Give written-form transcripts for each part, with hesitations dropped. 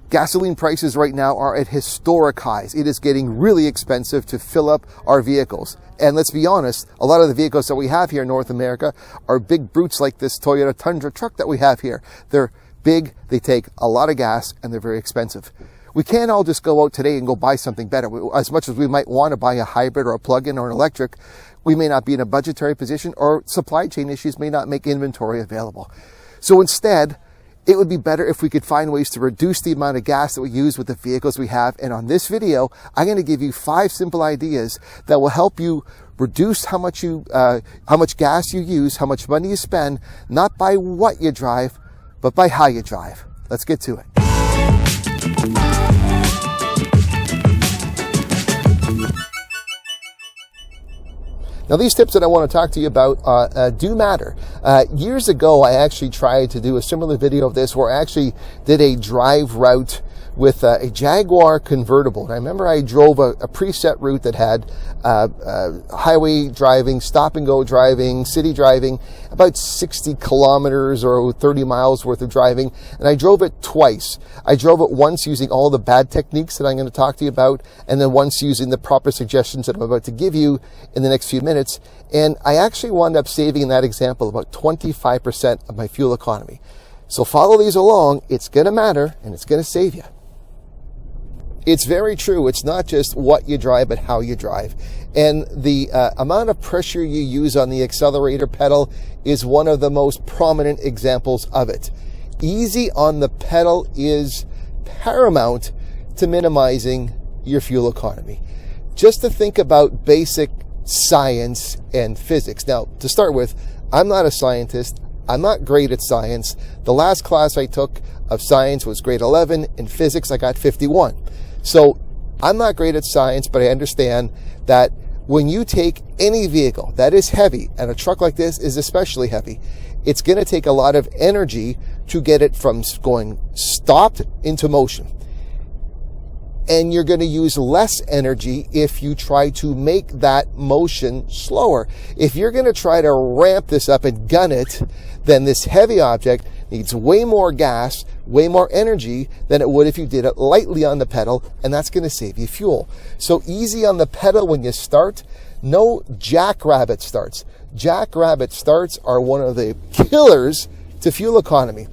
Gasoline prices right now are at historic highs. It is getting really expensive to fill up our vehicles. And let's be honest, a lot of the vehicles that we have here in North America are big brutes like this Toyota Tundra truck that we have here. They're big, they take a lot of gas, and they're very expensive. We can't all just go out today and go buy something better. As much as we might want to buy a hybrid or a plug-in or an electric, we may not be in a budgetary position, or supply chain issues may not make inventory available. So instead, it would be better if we could find ways to reduce the amount of gas that we use with the vehicles we have. And on this video, I'm going to give you 5 simple ideas that will help you reduce how much gas you use, how much money you spend, not by what you drive, but by how you drive. Let's get to it. Now, these tips that I want to talk to you about do matter. Years ago, I actually tried to do a similar video of this where I actually did a drive route with a Jaguar convertible. And I remember I drove a preset route that had highway driving, stop and go driving, city driving, about 60 kilometers or 30 miles worth of driving. And I drove it twice. I drove it once using all the bad techniques that I'm going to talk to you about, and then once using the proper suggestions that I'm about to give you in the next few minutes. And I actually wound up saving in that example about 25% of my fuel economy. So follow these along. It's going to matter, and it's going to save you. It's very true. It's not just what you drive, but how you drive. And the amount of pressure you use on the accelerator pedal is one of the most prominent examples of it. Easy on the pedal is paramount to minimizing your fuel economy. Just to think about basic science and physics. Now, to start with, I'm not a scientist. I'm not great at science. The last class I took of science was grade 11. In physics, I got 51. So I'm not great at science, but I understand that when you take any vehicle that is heavy, and a truck like this is especially heavy, it's going to take a lot of energy to get it from going stopped into motion. And you're going to use less energy if you try to make that motion slower. If you're going to try to ramp this up and gun it, then this heavy object needs way more gas, way more energy than it would if you did it lightly on the pedal, and that's going to save you fuel. So easy on the pedal when you start. No jackrabbit starts. Jackrabbit starts are one of the killers to fuel economy.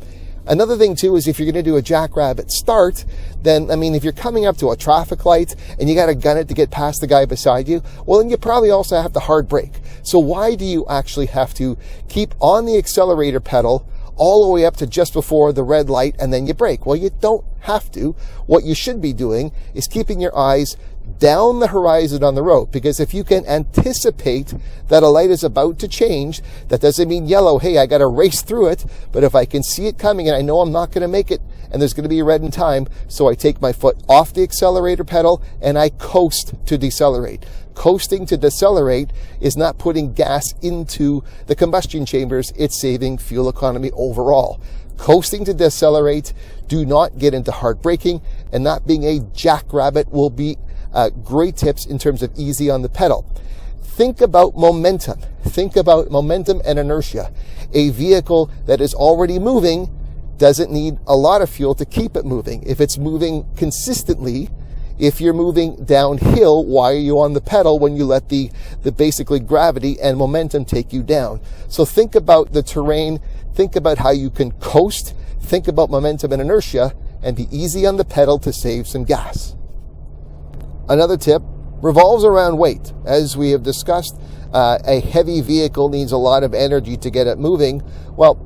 Another thing too is if you're going to do a jackrabbit start, then, if you're coming up to a traffic light and you got to gun it to get past the guy beside you, well, then you probably also have to hard brake. So why do you actually have to keep on the accelerator pedal all the way up to just before the red light and then you brake? Well, you don't have to. What you should be doing is keeping your eyes down the horizon on the road, because if you can anticipate that a light is about to change, that doesn't mean yellow, hey, I got to race through it, but if I can see it coming and I know I'm not going to make it and there's going to be red in time, so I take my foot off the accelerator pedal and I coast to decelerate. Coasting to decelerate is not putting gas into the combustion chambers, it's saving fuel economy overall. Coasting to decelerate, do not get into hard braking, and not being a jackrabbit will be great tips in terms of easy on the pedal. Think about momentum. Think about momentum and inertia. A vehicle that is already moving doesn't need a lot of fuel to keep it moving. If it's moving consistently, if you're moving downhill, why are you on the pedal when you let the basically gravity and momentum take you down? So think about the terrain. Think about how you can coast. Think about momentum and inertia, and be easy on the pedal to save some gas. Another tip revolves around weight. As we have discussed, a heavy vehicle needs a lot of energy to get it moving. Well,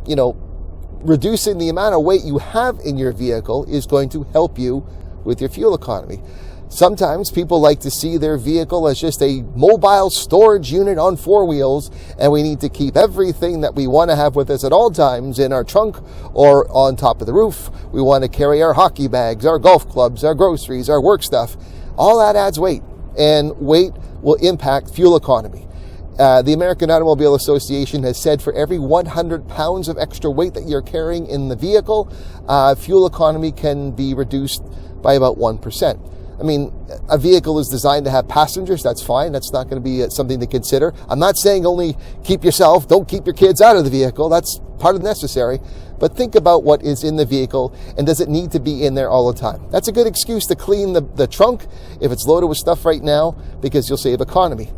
reducing the amount of weight you have in your vehicle is going to help you with your fuel economy. Sometimes people like to see their vehicle as just a mobile storage unit on 4 wheels, and we need to keep everything that we want to have with us at all times in our trunk or on top of the roof. We want to carry our hockey bags, our golf clubs, our groceries, our work stuff. All that adds weight, and weight will impact fuel economy. The American Automobile Association has said for every 100 pounds of extra weight that you're carrying in the vehicle, fuel economy can be reduced by about 1%. I mean, a vehicle is designed to have passengers. That's fine. That's not going to be something to consider. I'm not saying only keep yourself, don't keep your kids out of the vehicle. That's part of necessary. But think about what is in the vehicle, and does it need to be in there all the time? That's a good excuse to clean the trunk if it's loaded with stuff right now, because you'll save economy.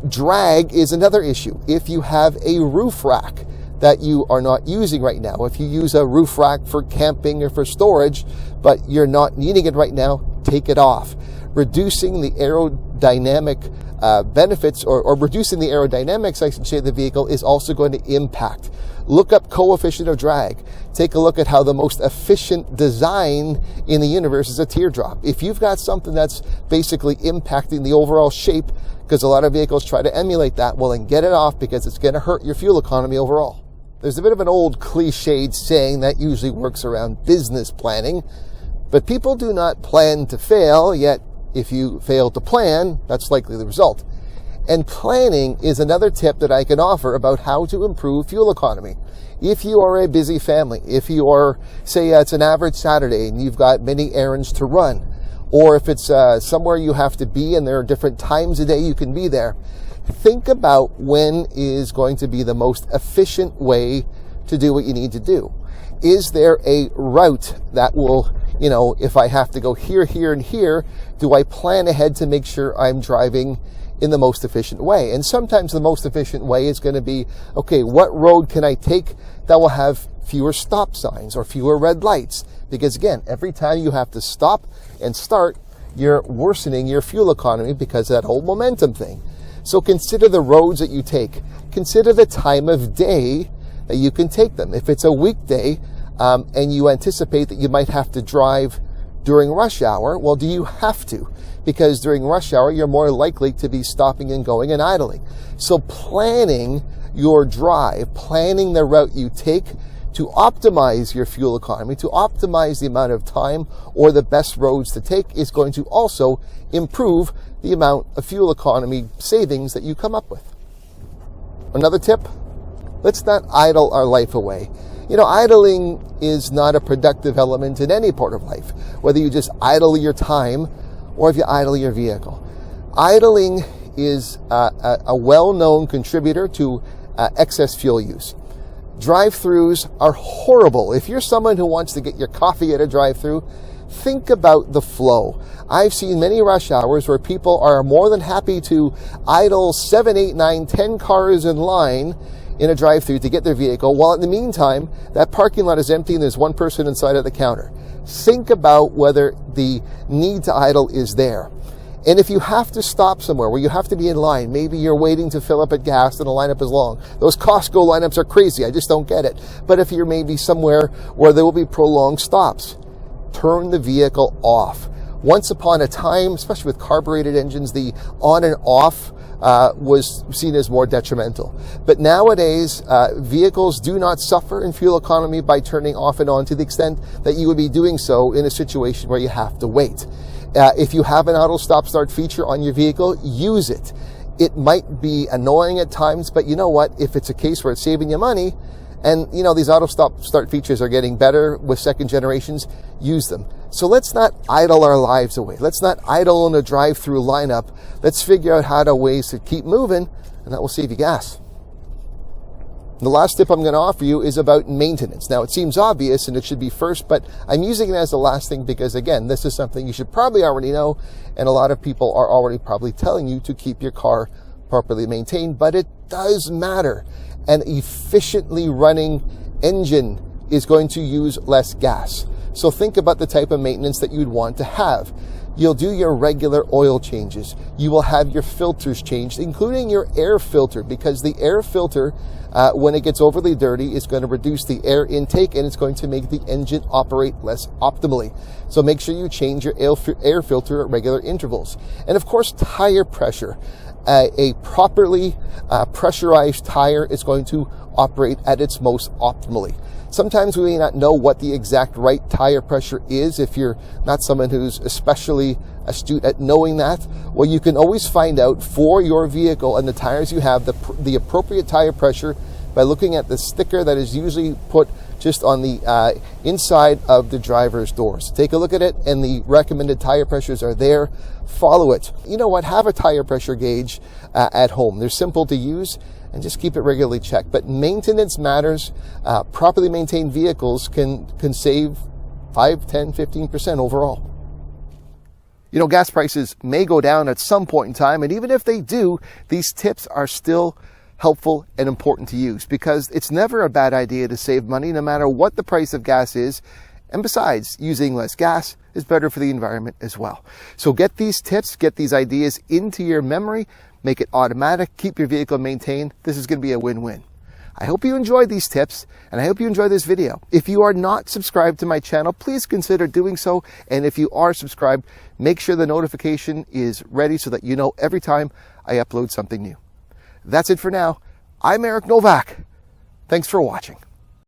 Drag is another issue. If you have a roof rack that you are not using right now, if you use a roof rack for camping or for storage, but you're not needing it right now, take it off. Reducing the aerodynamic benefits, or reducing the aerodynamics, I should say, of the vehicle is also going to impact. Look up coefficient of drag. Take a look at how the most efficient design in the universe is a teardrop. If you've got something that's basically impacting the overall shape, because a lot of vehicles try to emulate that, well, then get it off, because it's going to hurt your fuel economy overall. There's a bit of an old cliched saying that usually works around business planning, but people do not plan to fail, yet if you fail to plan, that's likely the result. And planning is another tip that I can offer about how to improve fuel economy. If you are a busy family, if you are, say, it's an average Saturday and you've got many errands to run, or if it's somewhere you have to be and there are different times a day you can be there, think about when is going to be the most efficient way to do what you need to do. Is there a route that will, if I have to go here, here, and here, do I plan ahead to make sure I'm driving in the most efficient way? And sometimes the most efficient way is going to be, okay, what road can I take that will have fewer stop signs or fewer red lights? Because again, every time you have to stop and start, you're worsening your fuel economy because of that whole momentum thing. So consider the roads that you take. Consider the time of day that you can take them. If it's a weekday and you anticipate that you might have to drive during rush hour, well, do you have to? Because during rush hour, you're more likely to be stopping and going and idling. So planning your drive, planning the route you take to optimize your fuel economy, to optimize the amount of time or the best roads to take, is going to also improve the amount of fuel economy savings that you come up with. Another tip, let's not idle our life away. Idling is not a productive element in any part of life, whether you just idle your time or if you idle your vehicle. Idling is a well-known contributor to excess fuel use. Drive-thrus are horrible. If you're someone who wants to get your coffee at a drive-thru, think about the flow. I've seen many rush hours where people are more than happy to idle 7, 8, 9, 10 cars in line in a drive-thru to get their vehicle, while in the meantime, that parking lot is empty and there's one person inside at the counter. Think about whether the need to idle is there. And if you have to stop somewhere where you have to be in line, maybe you're waiting to fill up at gas and the lineup is long. Those Costco lineups are crazy. I just don't get it. But if you're maybe somewhere where there will be prolonged stops, turn the vehicle off. Once upon a time, especially with carbureted engines, the on and off was seen as more detrimental. But nowadays, vehicles do not suffer in fuel economy by turning off and on to the extent that you would be doing so in a situation where you have to wait. If you have an auto stop start feature on your vehicle, use it. It might be annoying at times, but you know what? If it's a case where it's saving you money, and these auto stop start features are getting better with second generations, use them. So let's not idle our lives away. Let's not idle in a drive-through lineup. Let's figure out how to ways to keep moving, and that will save you gas. The last tip I'm going to offer you is about maintenance. Now, it seems obvious and it should be first, but I'm using it as the last thing because, again, this is something you should probably already know, and a lot of people are already probably telling you to keep your car properly maintained, but it does matter. An efficiently running engine is going to use less gas. So think about the type of maintenance that you'd want to have. You'll do your regular oil changes. You will have your filters changed, including your air filter, because the air filter, when it gets overly dirty, is going to reduce the air intake and it's going to make the engine operate less optimally. So make sure you change your air filter at regular intervals. And of course, tire pressure. A properly pressurized tire is going to operate at its most optimally. Sometimes we may not know what the exact right tire pressure is if you're not someone who's especially astute at knowing that. Well, you can always find out for your vehicle and the tires you have the appropriate tire pressure by looking at the sticker that is usually put just on the inside of the driver's doors. Take a look at it, and the recommended tire pressures are there. Follow it. You know what? Have a tire pressure gauge at home. They're simple to use, and just keep it regularly checked. But maintenance matters. Properly maintained vehicles can save 5, 10, 15% overall. You know, gas prices may go down at some point in time, and even if they do, these tips are still helpful and important to use, because it's never a bad idea to save money no matter what the price of gas is. And besides, using less gas is better for the environment as well. So get these tips, get these ideas into your memory, make it automatic, keep your vehicle maintained. This is going to be a win-win. I hope you enjoyed these tips, and I hope you enjoyed this video. If you are not subscribed to my channel, please consider doing so. And if you are subscribed, make sure the notification is ready so that you know every time I upload something new. That's it for now. I'm Novak. Thanks for watching.